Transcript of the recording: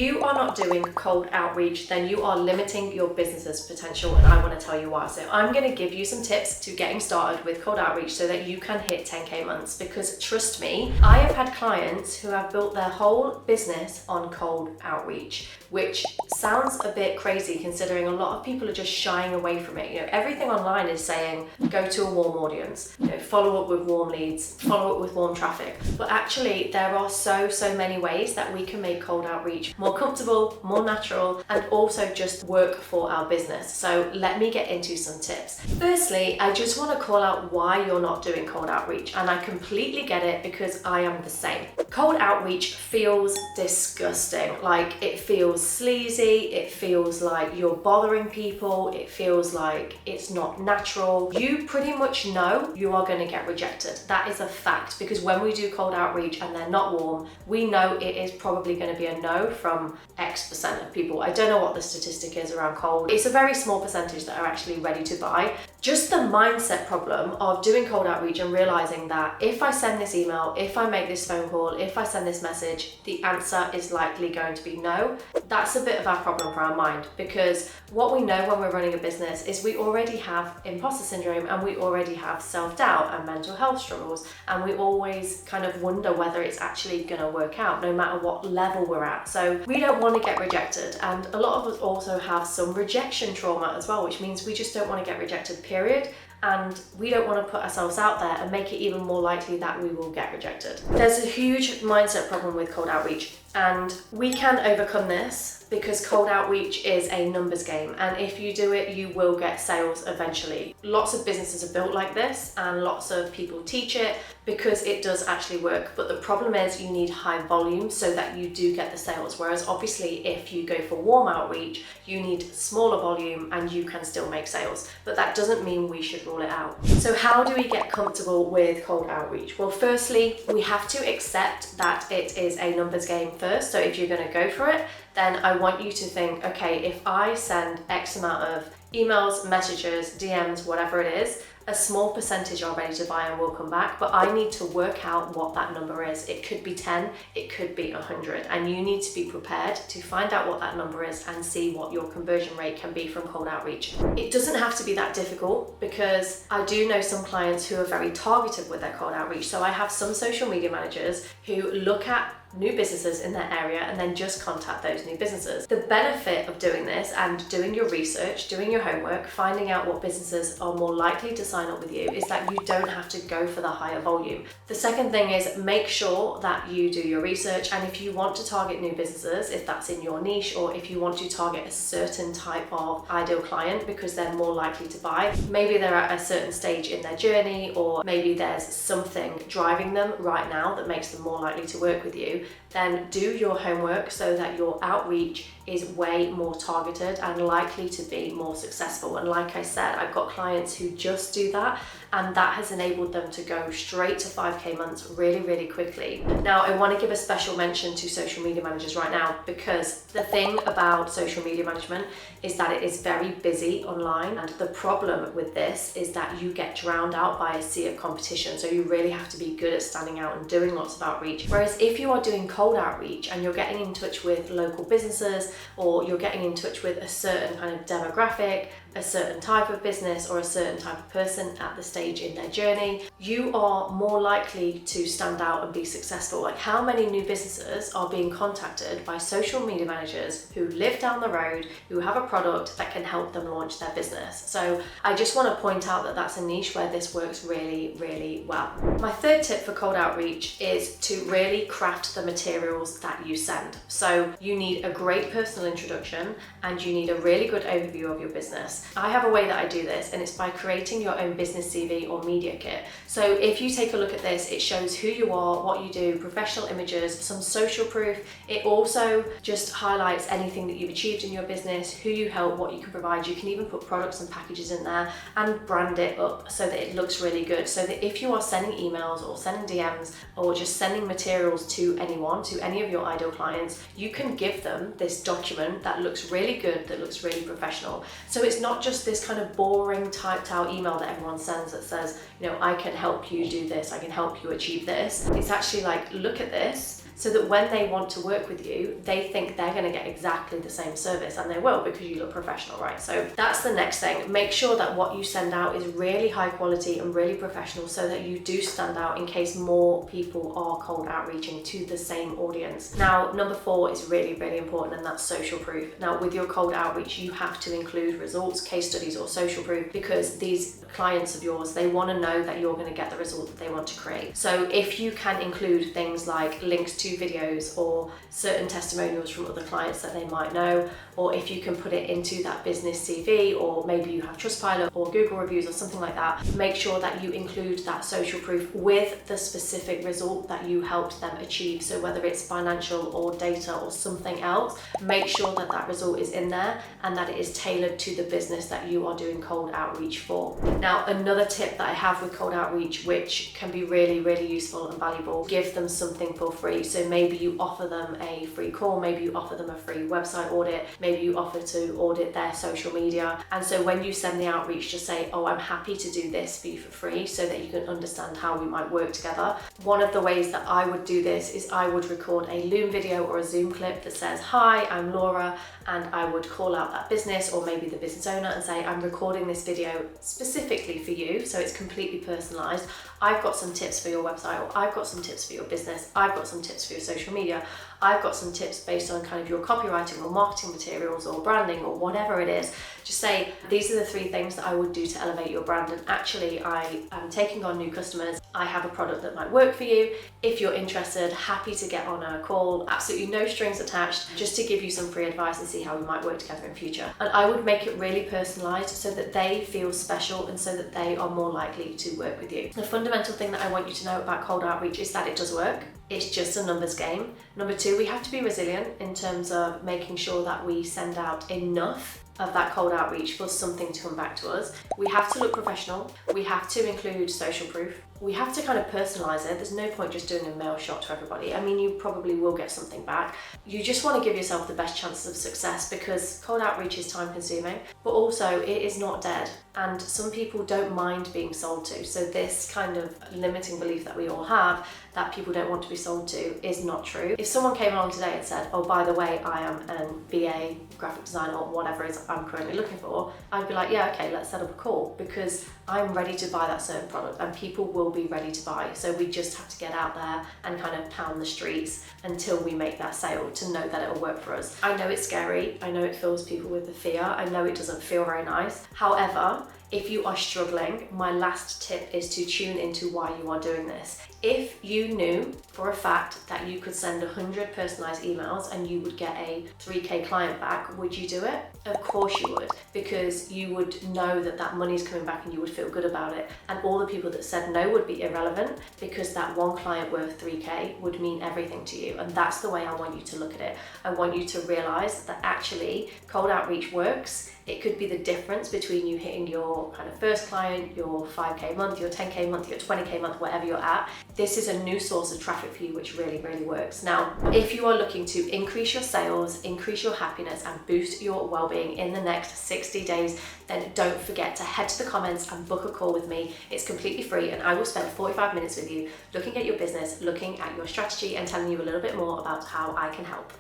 you are not doing cold outreach, then you are limiting your business's potential, and I want to tell you why. So I'm going to give you some tips to getting started with cold outreach so that you can hit 10K months, because trust me, I have had clients who have built their whole business on cold outreach, which sounds a bit crazy considering a lot of people are just shying away from it. Everything online is saying go to a warm audience, follow up with warm leads, follow up with warm traffic. But actually there are so many ways that we can make cold outreach more comfortable, more natural, and also just work for our business. So let me get into some tips. Firstly, I just want to call out why you're not doing cold outreach, and I completely get it because I am the same. Cold outreach feels disgusting. Like, it feels sleazy, it feels like you're bothering people, it feels like it's not natural. You pretty much know you are going to get rejected. That is a fact, because when we do cold outreach and they're not warm, we know it is probably going to be a no from X% of people. I don't know what the statistic is around cold. It's a very small percentage that are actually ready to buy. Just the mindset problem of doing cold outreach and realizing that if I send this email, if I make this phone call, if I send this message, the answer is likely going to be no. That's a bit of our problem for our mind, because what we know when we're running a business is we already have imposter syndrome, and we already have self-doubt and mental health struggles, and we always kind of wonder whether it's actually going to work out no matter what level we're at. So we don't want to get rejected, and a lot of us also have some rejection trauma as well, which means we just don't want to get rejected, period. And we don't want to put ourselves out there and make it even more likely that we will get rejected. There's a huge mindset problem with cold outreach, and we can overcome this because cold outreach is a numbers game, and if you do it, you will get sales eventually. Lots of businesses are built like this, and lots of people teach it because it does actually work. But the problem is you need high volume so that you do get the sales. Whereas obviously if you go for warm outreach, you need smaller volume and you can still make sales. But that doesn't mean we should rule it out. So how do we get comfortable with cold outreach? Well, firstly, we have to accept that it is a numbers game first. So if you're going to go for it, then I want you to think, okay, if I send X amount of emails, messages, DMs, whatever it is, a small percentage are ready to buy and will come back, but I need to work out what that number is. It could be 10, it could be 100, and you need to be prepared to find out what that number is and see what your conversion rate can be from cold outreach. It doesn't have to be that difficult, because I do know some clients who are very targeted with their cold outreach. So I have some social media managers who look at new businesses in their area and then just contact those new businesses. The benefit of doing this and doing your research, doing your homework, finding out what businesses are more likely to sign up with you, is that you don't have to go for the higher volume. The second thing is make sure that you do your research, and if you want to target new businesses, if that's in your niche, or if you want to target a certain type of ideal client because they're more likely to buy, maybe they're at a certain stage in their journey, or maybe there's something driving them right now that makes them more likely to work with you, then do your homework so that your outreach is way more targeted and likely to be more successful. And like I said, I've got clients who just do that, and that has enabled them to go straight to 5K months really quickly. Now, I want to give a special mention to social media managers right now, because the thing about social media management is that it is very busy online, and the problem with this is that you get drowned out by a sea of competition. So you really have to be good at standing out and doing lots of outreach. Whereas if you are doing cold outreach and you're getting in touch with local businesses, or you're getting in touch with a certain kind of demographic, a certain type of business, or a certain type of person at the stage in their journey, you are more likely to stand out and be successful. Like, how many new businesses are being contacted by social media managers who live down the road, who have a product that can help them launch their business? So I just want to point out that that's a niche where this works really well. My third tip for cold outreach is to really craft the materials that you send. So you need a great personal introduction, and you need a really good overview of your business. I have a way that I do this, and it's by creating your own business CV or media kit. So if you take a look at this, it shows who you are, what you do, professional images, some social proof. It also just highlights anything that you've achieved in your business, who you help, what you can provide. You can even put products and packages in there and brand it up so that it looks really good, so that if you are sending emails or sending DMs or just sending materials to anyone, to any of your ideal clients, you can give them this document that looks really good, that looks really professional. So it's not just this kind of boring typed out email that everyone sends that says, I can help you do this, I can help you achieve this. It's actually like, look at this. so that when they want to work with you, they think they're going to get exactly the same service, and they will, because you look professional, right? So that's the next thing. Make sure that what you send out is really high quality and really professional, so that you do stand out in case more people are cold outreaching to the same audience. Now, number 4 is really, really important, and that's social proof. Now, with your cold outreach, you have to include results, case studies, or social proof, because these clients of yours, they want to know that you're going to get the result that they want to create. So if you can include things like links to videos or certain testimonials from other clients that they might know, or if you can put it into that business CV, or maybe you have Trustpilot or Google reviews or something like that, make sure that you include that social proof with the specific result that you helped them achieve. So whether it's financial or data or something else, make sure that that result is in there and that it is tailored to the business that you are doing cold outreach for. Now, another tip that I have with cold outreach, which can be really, really useful and valuable, give them something for free. So maybe you offer them a free call, maybe you offer them a free website audit, maybe you offer to audit their social media. And so when you send the outreach, just say, oh, I'm happy to do this for you for free, so that you can understand how we might work together. One of the ways that I would do this is I would record a Loom video or a Zoom clip that says, hi, I'm Laura, and I would call out that business or maybe the business owner and say, I'm recording this video specifically for you, so it's completely personalized. I've got some tips for your website, or I've got some tips for your business, I've got some tips for your social media, I've got some tips based on kind of your copywriting or marketing materials or branding or whatever it is. Just say, these are the 3 things that I would do to elevate your brand, and actually I am taking on new customers. I have a product that might work for you. If you're interested, happy to get on a call, absolutely no strings attached, just to give you some free advice and see how we might work together in future. And I would make it really personalized so that they feel special and so that they are more likely to work with you. The fundamental thing that I want you to know about cold outreach is that it does work. It's just a numbers game. Number 2, we have to be resilient in terms of making sure that we send out enough of that cold outreach for something to come back to us. We have to look professional. We have to include social proof. We have to kind of personalize it. There's no point just doing a mail shot to everybody. I mean, you probably will get something back. You just want to give yourself the best chances of success, because cold outreach is time consuming, but also it is not dead. And some people don't mind being sold to. So this kind of limiting belief that we all have, that people don't want to be sold to, is not true. If someone came along today and said, oh, by the way, I am an BA, graphic designer, or whatever it is I'm currently looking for, I'd be like, yeah, okay, let's set up a call, because I'm ready to buy that certain product and people will be ready to buy. So we just have to get out there and kind of pound the streets until we make that sale to know that it'll work for us. I know it's scary. I know it fills people with the fear. I know it doesn't feel very nice. However, if you are struggling, my last tip is to tune into why you are doing this. If you knew for a fact that you could send 100 personalized emails and you would get a 3K client back, would you do it? Of course you would, because you would know that that money's coming back and you would feel good about it. And all the people that said no would be irrelevant, because that one client worth 3K would mean everything to you. And that's the way I want you to look at it. I want you to realize that actually cold outreach works. It could be the difference between you hitting your kind of first client, your 5K month, your 10K month, your 20K month, wherever you're at. This is a new source of traffic for you, which really, really works. Now, if you are looking to increase your sales, increase your happiness, and boost your well-being in the next 60 days, then don't forget to head to the comments and book a call with me. It's completely free, and I will spend 45 minutes with you looking at your business, looking at your strategy, and telling you a little bit more about how I can help.